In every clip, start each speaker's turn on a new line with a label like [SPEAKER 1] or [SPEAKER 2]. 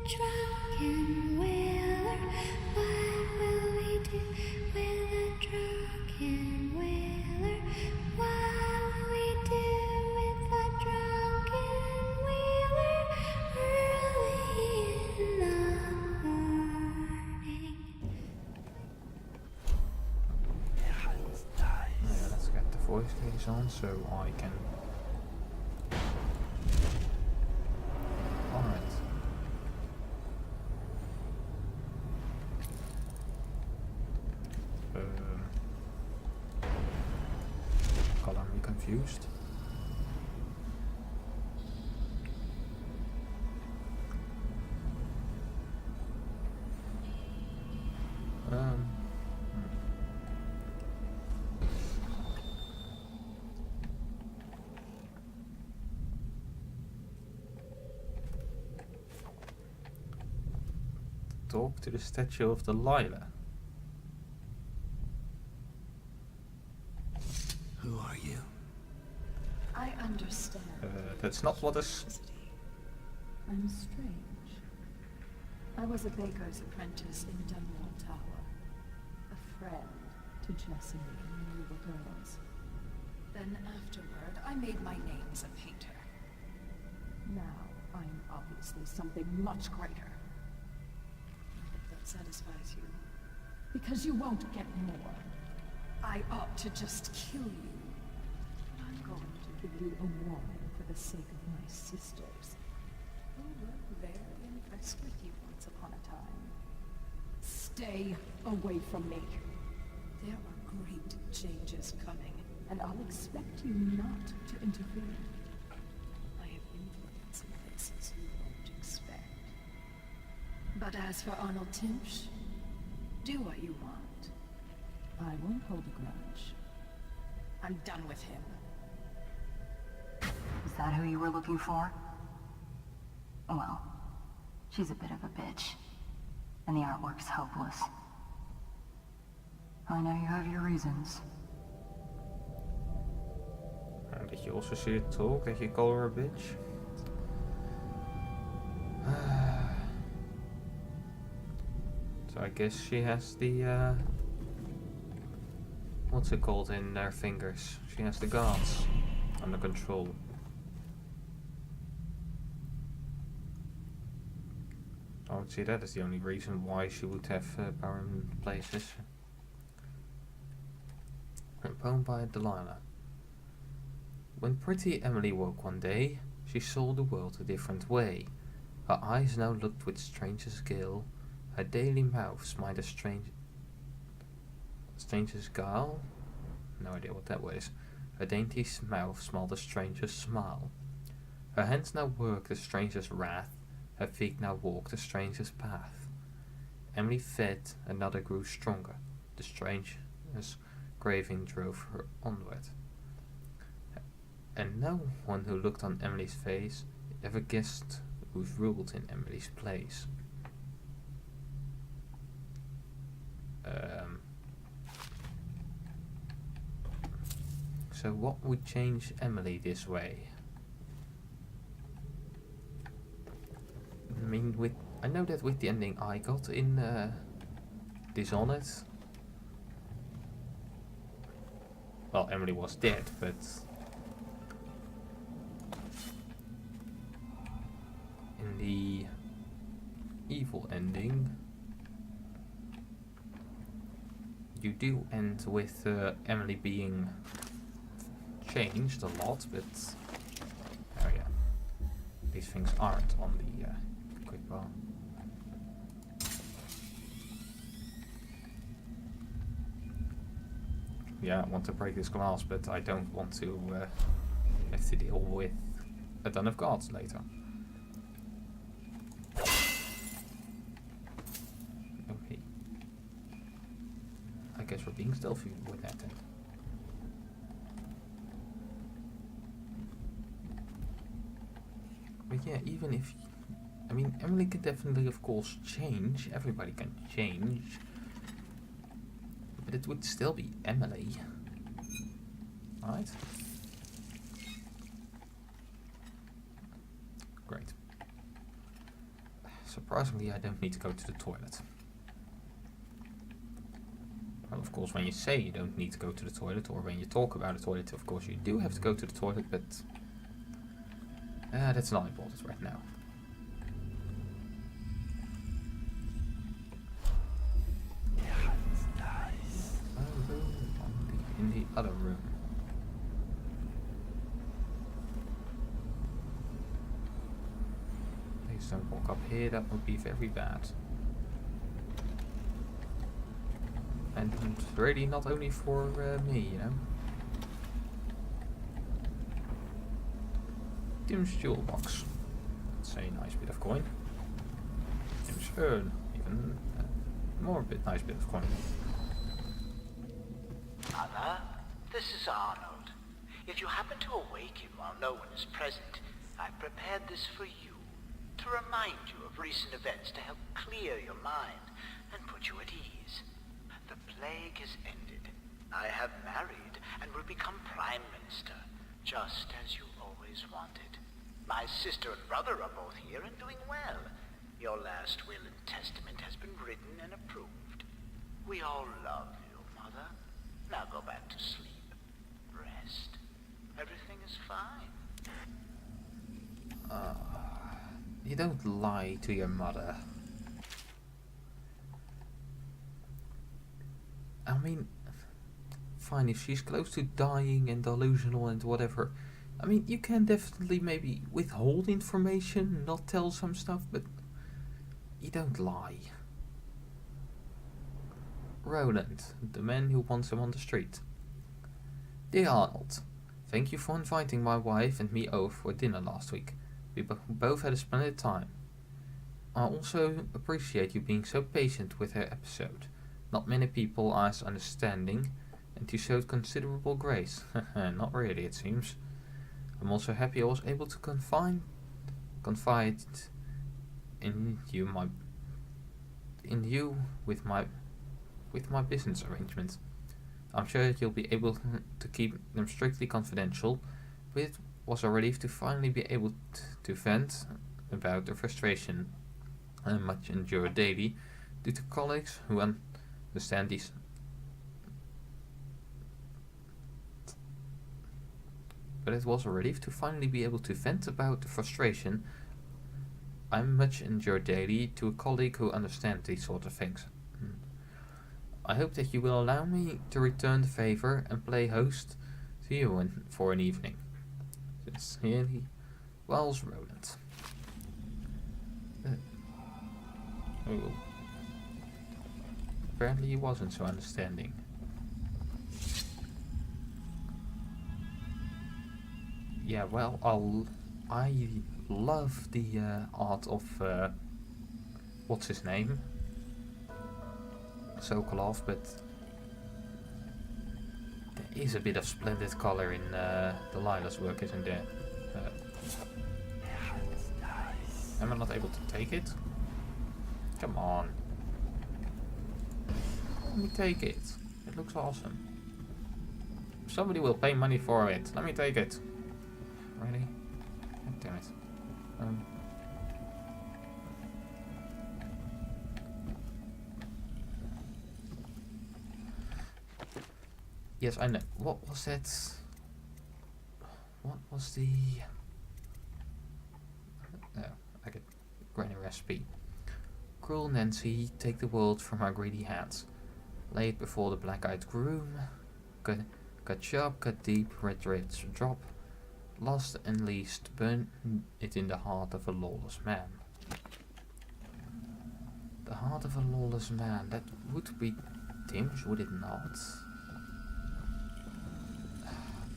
[SPEAKER 1] drunken whaler? What will we do with a drunken whaler? What will we do with a drunken whaler early in the morning?
[SPEAKER 2] Yeah, let's get the voice case on so I can. Alright. Color me confused. Talk to the statue of Delilah.
[SPEAKER 3] Who are you?
[SPEAKER 4] I understand.
[SPEAKER 2] That's not what is.
[SPEAKER 4] I'm strange. I was a baker's apprentice in Dunwall Tower. A friend to Jessie when we were girls. Then afterward, I made my name as a painter. Now, I'm obviously something much greater. I hope that satisfies you. Because you won't get more. I ought to just kill you. But I'm going to give you a warning for the sake of my sisters. Who were very impressed with you once upon a time. Stay away from me. There are great changes coming, and I'll expect you not to interfere. I have influence in places you won't expect. But as for Arnold Timsh, do what you want. I won't hold a grudge. I'm done with him.
[SPEAKER 5] Is that who you were looking for? Well, she's a bit of a bitch. And the artwork's hopeless. I know you have your reasons.
[SPEAKER 2] And did you also see it talk that you call her a bitch? So I guess she has the what's it called in her fingers? She has the gods under control. I would say that is the only reason why she would have power in places. A poem by Delilah. When pretty Emily woke one day, she saw the world a different way. Her eyes now looked with stranger skill. Her daily mouth smiled a stranger's guile. No idea what that was. Her dainty mouth smiled a stranger's smile. Her hands now worked a stranger's wrath. Her feet now walked a stranger's path. Emily fed, another grew stronger. The stranger's craving drove her onward. And no one who looked on Emily's face ever guessed who's ruled in Emily's place. So what would change Emily this way? I mean, I know that with the ending I got in Dishonored, well, Emily was dead, but in the evil ending, you do end with Emily being changed a lot, but oh yeah, these things aren't on the quick bar. Yeah, I want to break this glass, but I don't want to have to deal with a ton of guards later. Okay. I guess we're being stealthy with that then. But yeah, even if... I mean, Emily can definitely, of course, change. Everybody can change. But it would still be Emily. Right? Great. Surprisingly, I don't need to go to the toilet. Well, of course, when you say you don't need to go to the toilet, or when you talk about the toilet, of course you do have to go to the toilet, but that's not important right now. A room in the other room. Please don't walk up here, that would be very bad. And really not only for me, you know. Tim's jewel box. That's a nice bit of coin. Tim's urn. Even more nice bit of coin.
[SPEAKER 3] Mother, this is Arnold. If you happen to awaken while no one is present, I've prepared this for you, to remind you of recent events to help clear your mind and put you at ease. The plague has ended. I have married and will become Prime Minister, just as you always wanted. My sister and brother are both here and doing well. Your last will and testament has been written and approved. We all love you, Mother. Now go back to sleep. Rest. Everything is fine.
[SPEAKER 2] You don't lie to your mother. I mean, fine, if she's close to dying and delusional and whatever, I mean, you can definitely maybe withhold information, not tell some stuff, but you don't lie. Roland, the man who wants him on the street. Dear Arnold, thank you for inviting my wife and me over for dinner last week. We both had a splendid time. I also appreciate you being so patient with her episode. Not many people are as understanding, and you showed considerable grace. Not really, it seems. I'm also happy I was able to confide in you with my business arrangements. I'm sure you'll be able to keep them strictly confidential, but it was a relief to finally be able to vent about the frustration I much endure daily due to colleagues who understand these. But it was a relief to finally be able to vent about the frustration I much endure daily to a colleague who understands these sort of things. I hope that you will allow me to return the favor and play host to you for an evening. Sincerely, Wells Roland. Apparently he wasn't so understanding. Yeah, well, I love the art of what's his name? Sokolov, but there is a bit of splendid color in Delilah's work, isn't there? Am I not able to take it? Come on. Let me take it. It looks awesome. Somebody will pay money for it. Let me take it. Really? God damn it. Yes, I know. What was that? What was the... Oh, I get granny recipe. Cruel Nancy, take the world from our greedy hands. Lay it before the black-eyed groom. Cut sharp, cut deep, red threads drop. Last and least, burn it in the heart of a lawless man. The heart of a lawless man, that would be Tim's, would it not?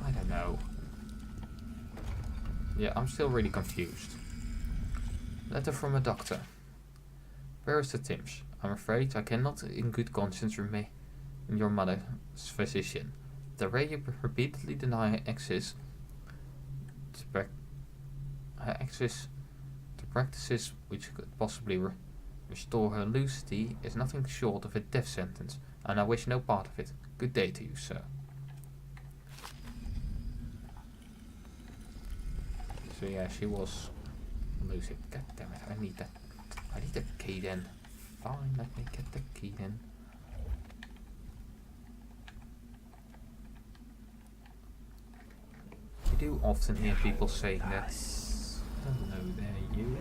[SPEAKER 2] I don't know. Yeah, I'm still really confused. Letter from a doctor. Barrister Timms, I'm afraid I cannot in good conscience remain your mother's physician. The way you repeatedly deny her access to practices which could possibly restore her lucidity is nothing short of a death sentence, and I wish no part of it. Good day to you, sir. So yeah, she was lucid. God damn it, I need that. I need the key then. Fine, let me get the key then. You do often hear people saying that. Hello there, you.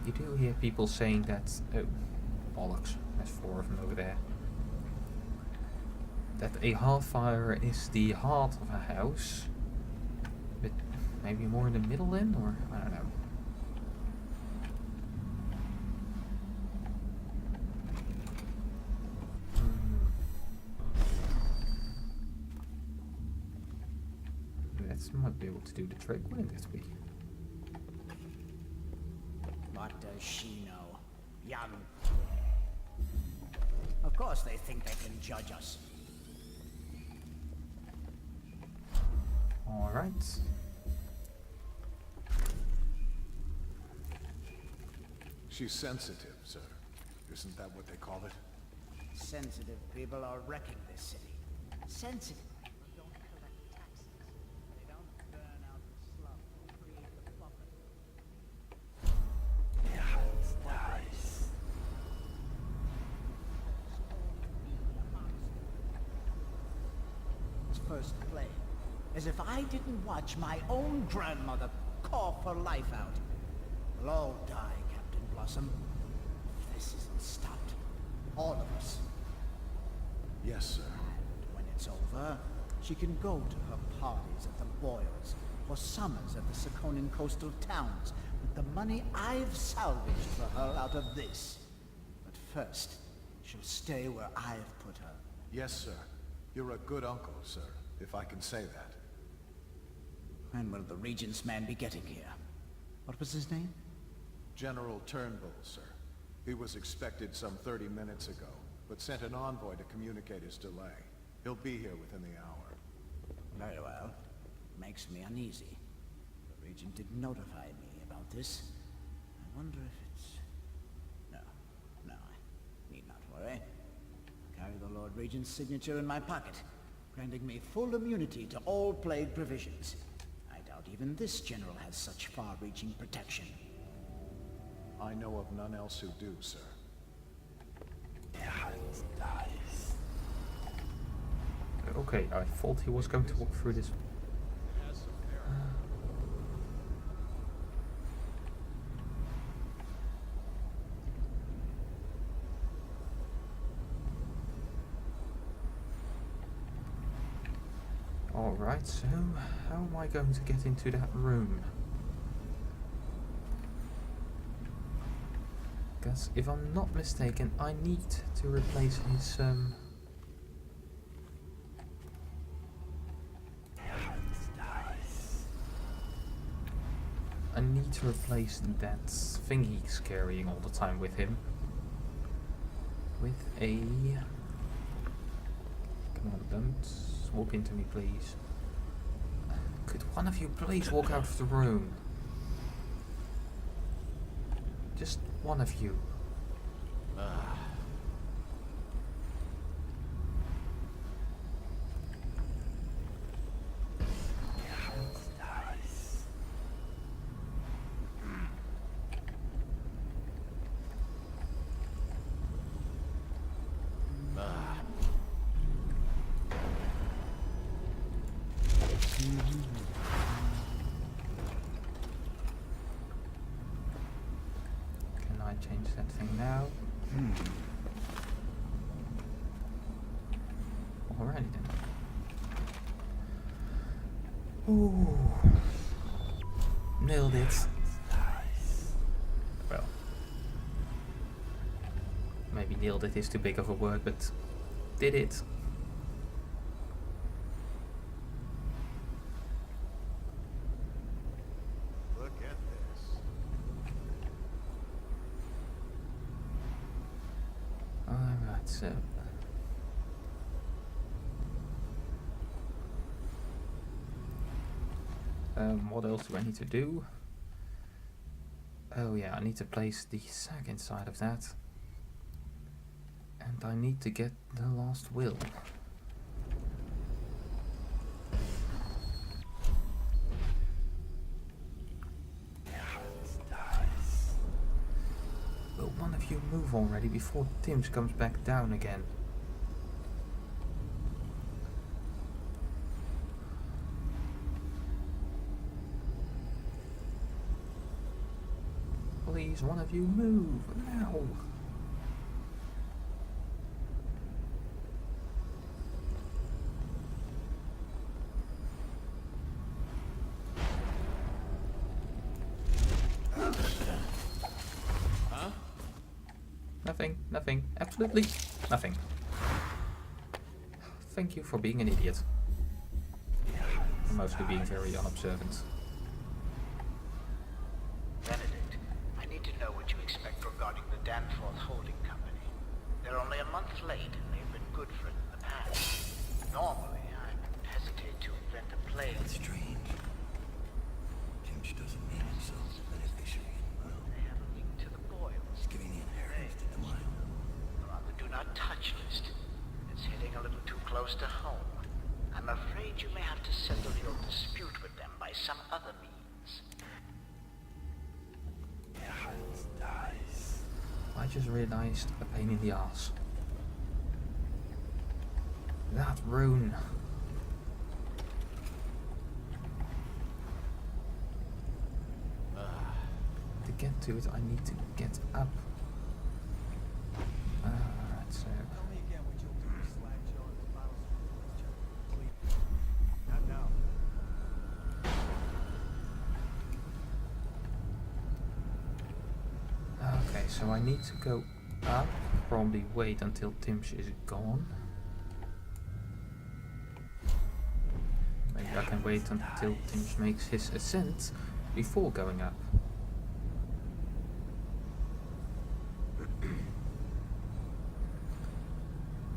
[SPEAKER 2] You do hear people saying that. Oh, bollocks. There's 4 of them over there. That a hearthfire is the heart of a house. But maybe more in the middle then, or I don't know. Let's might be able to do the trick, wouldn't it be?
[SPEAKER 3] What does she know? Young. Of course they think they can judge us.
[SPEAKER 2] Alright.
[SPEAKER 6] She's sensitive, sir. Isn't that what they call it?
[SPEAKER 3] Sensitive people are wrecking this city. Sensitive people don't collect taxes. They don't burn out the slum or create the profit. First play. As if I didn't watch my own grandmother cough her life out. We'll all die, Captain Blossom. If this isn't stopped. All of us.
[SPEAKER 6] Yes, sir.
[SPEAKER 3] And when it's over, she can go to her parties at the Boyles, or summers at the Saconan coastal towns, with the money I've salvaged for her out of this. But first, she'll stay where I've put her.
[SPEAKER 6] Yes, sir. You're a good uncle, sir, if I can say that.
[SPEAKER 3] When will the Regent's man be getting here? What was his name?
[SPEAKER 6] General Turnbull, sir. He was expected some 30 minutes ago, but sent an envoy to communicate his delay. He'll be here within the hour.
[SPEAKER 3] Very well. Makes me uneasy. The Regent didn't notify me about this. I wonder if it's... No, I need not worry. I carry the Lord Regent's signature in my pocket, granting me full immunity to all plague provisions. I doubt even this general has such far-reaching protection.
[SPEAKER 6] I know of none else who do, sir.
[SPEAKER 2] Okay, I thought he was going to walk through this. Alright, so how am I going to get into that room? Because if I'm not mistaken, I need to replace his I need to replace that thing he's carrying all the time with him with a... Come on, don't walk into me, please. Could one of you please walk out of the room? Just one of you. Can I change that thing now? Alrighty then. Ooh. Nailed it. Well, maybe nailed it is too big of a word, but did it.
[SPEAKER 6] Look at this.
[SPEAKER 2] Alright, so... what else do I need to do? Oh yeah, I need to place the sack inside of that. And I need to get the last will. move already before Tim's comes back down again. Please, one of you move now. Nothing, absolutely nothing. Thank you for being an idiot. And mostly being very unobservant.
[SPEAKER 3] Benedict, I need to know what you expect regarding the Danforth Holding Company. They're only a month late and they've been good for it in the past. Normally, I'd hesitate to invent a play.
[SPEAKER 7] That's strange. Timsh doesn't name himself beneficiary in the will.
[SPEAKER 3] They have a link to the Boyles.
[SPEAKER 7] He's giving the inheritance to Dunwall.
[SPEAKER 3] They're on the do not touch list. It's hitting a little too close to home. I'm afraid you may have to settle your dispute with them by some other means.
[SPEAKER 2] I just realized a pain in the ass. That rune. To get to it, I need to get up. Alright, so.
[SPEAKER 8] Tell me again what you'll do to slag Joe and the bottles from the please. Not now.
[SPEAKER 2] Okay, so I need to go up, probably wait until Timsh is gone. Maybe I can wait until Timsh makes his ascent before going up.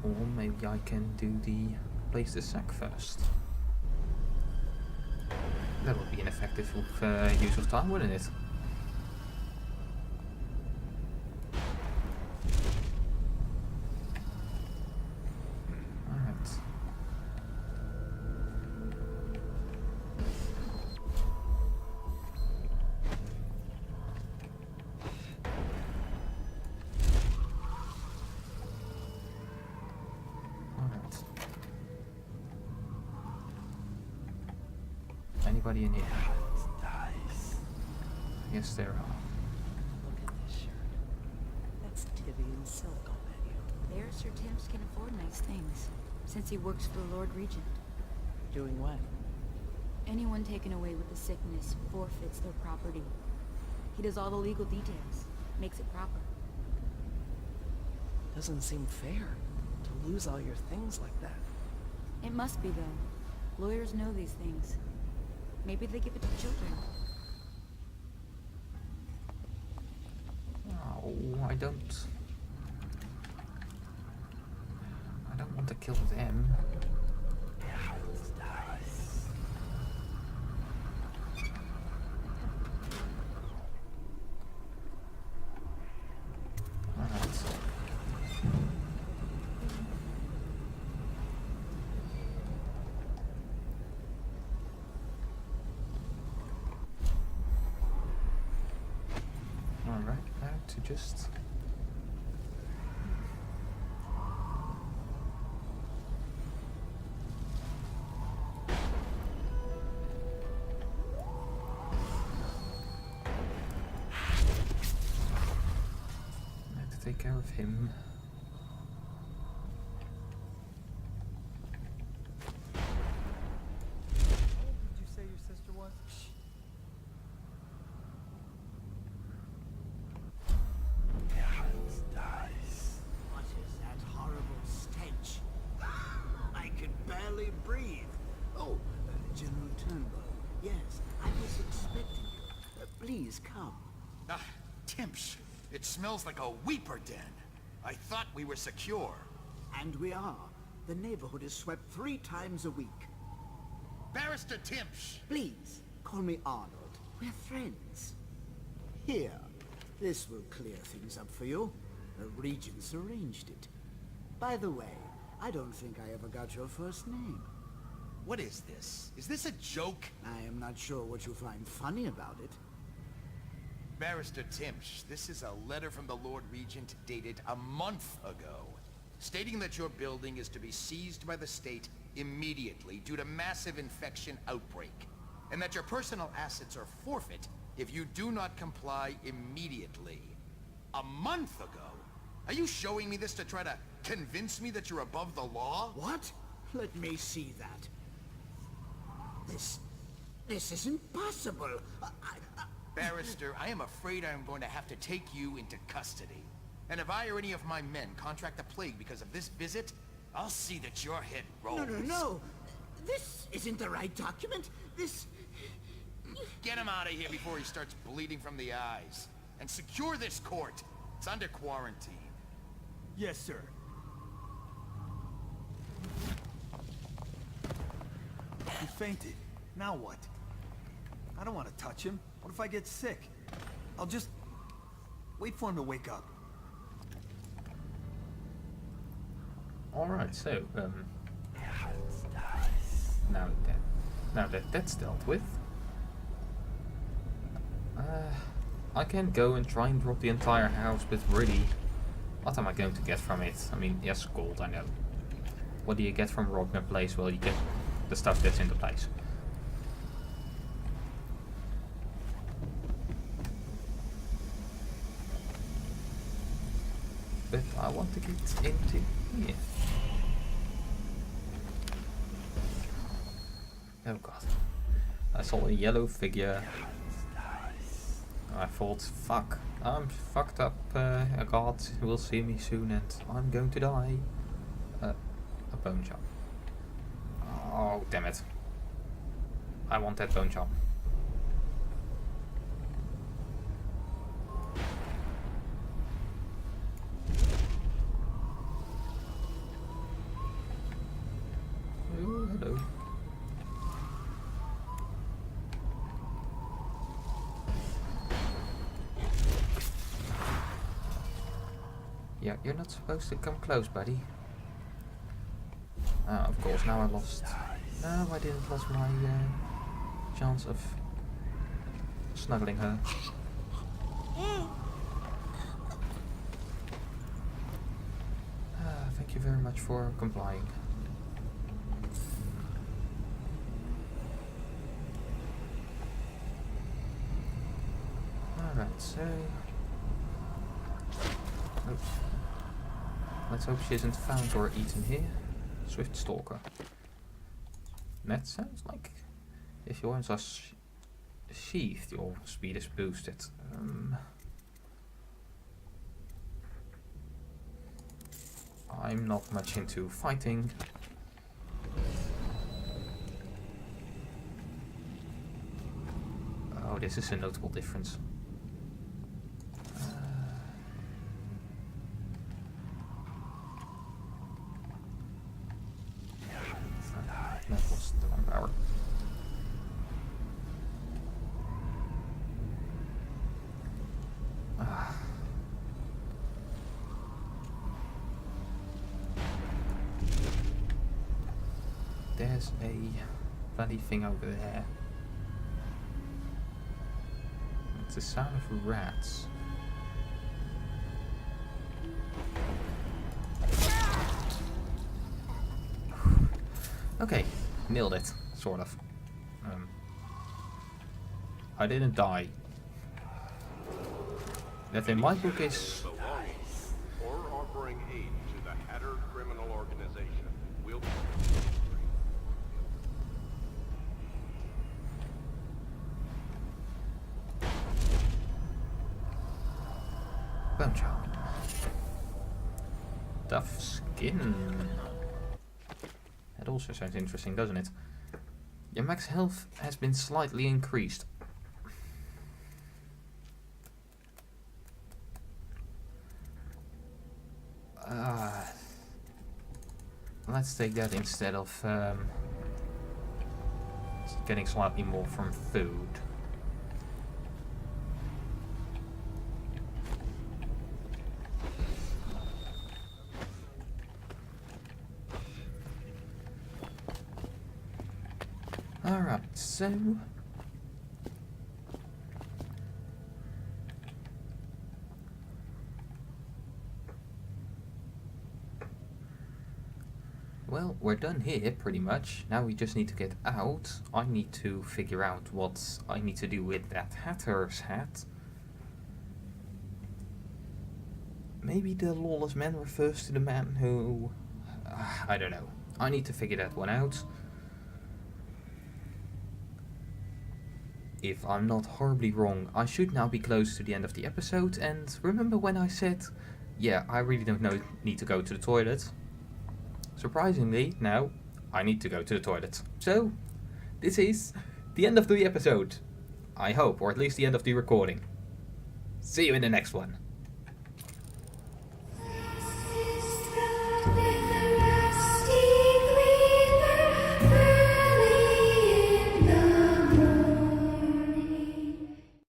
[SPEAKER 2] Or maybe I can do the place the sack first. That would be an effective use of time, wouldn't it? Alright. Alright. Anybody in here? I guess there are.
[SPEAKER 9] Look at this shirt. That's Tibian silk, I'll bet you.
[SPEAKER 10] There, Sir Timms can afford nice things, since he works for the Lord Regent.
[SPEAKER 9] Doing what?
[SPEAKER 10] Anyone taken away with the sickness forfeits their property. He does all the legal details, makes it proper.
[SPEAKER 9] Doesn't seem fair to lose all your things like that.
[SPEAKER 10] It must be, though. Lawyers know these things. Maybe they give it to children.
[SPEAKER 2] Oh, I don't want to kill them. Alright. Alright, now to just... I have to take care of him.
[SPEAKER 8] How old did you say your sister was?
[SPEAKER 3] What is that horrible stench? I can barely breathe. Oh, General Turnbull. Yes, I was expecting you. Please come.
[SPEAKER 11] Ah, Timsh. It smells like a weeper den. I thought we were secure.
[SPEAKER 3] And we are. The neighborhood is swept 3 times a week.
[SPEAKER 11] Barrister Timsh!
[SPEAKER 3] Please, call me Arnold. We're friends. Here. This will clear things up for you. The Regents arranged it. By the way, I don't think I ever got your first name.
[SPEAKER 11] What is this? Is this a joke?
[SPEAKER 3] I am not sure what you find funny about it.
[SPEAKER 11] Barrister Timsh, this is a letter from the Lord Regent dated a month ago, stating that your building is to be seized by the state immediately due to massive infection outbreak, and that your personal assets are forfeit if you do not comply immediately. A month ago? Are you showing me this to try to convince me that you're above the law?
[SPEAKER 12] What? Let me see that. This isn't possible.
[SPEAKER 11] Barrister, I am afraid I am going to have to take you into custody. And if I or any of my men contract the plague because of this visit, I'll see that your head rolls.
[SPEAKER 12] No. This isn't the right document. This...
[SPEAKER 11] Get him out of here before he starts bleeding from the eyes. And secure this court. It's under quarantine.
[SPEAKER 8] Yes, sir. He fainted. Now what? I don't want to touch him. What if I get sick? I'll just... wait for him to wake up.
[SPEAKER 2] Alright, so, now that that's dealt with, I can go and try and drop the entire house, but really, what am I going to get from it? I mean, yes, gold, I know. What do you get from robbing a place? Well, you get the stuff that's in the place. But I want to get into here. Oh god. I saw a yellow figure. I thought, fuck, I'm fucked up. A god will see me soon and I'm going to die. A bone chop. Oh, damn it. I want that bone chop. Oh, hello. Yeah, you're not supposed to come close, buddy. Of course, now I lost... No, I didn't lose my chance of snuggling her. Thank you very much for complying. Alright, so... Oops. Let's hope she isn't found or eaten here. Swift Stalker. That sounds like if your weapons are sheathed, your speed is boosted. I'm not much into fighting. Oh, this is a notable difference. That was the wrong power. There's a bloody thing over there. It's the sound of rats. Okay, nailed it, sort of. I didn't die. That in my book is...
[SPEAKER 13] Or offering aid to the Hatter criminal organization will...
[SPEAKER 2] Bone chop. Tough skin. That also sounds interesting, doesn't it? Your max health has been slightly increased. Let's take that instead of getting slightly more from food. Alright, so... Well, we're done here, pretty much. Now we just need to get out. I need to figure out what I need to do with that Hatter's hat. Maybe the lawless man refers to the man who... I don't know. I need to figure that one out. If I'm not horribly wrong, I should now be close to the end of the episode. And remember when I said, yeah, I really don't need to go to the toilet? Surprisingly, now, I need to go to the toilet. So, this is the end of the episode. I hope, or at least the end of the recording. See you in the next one.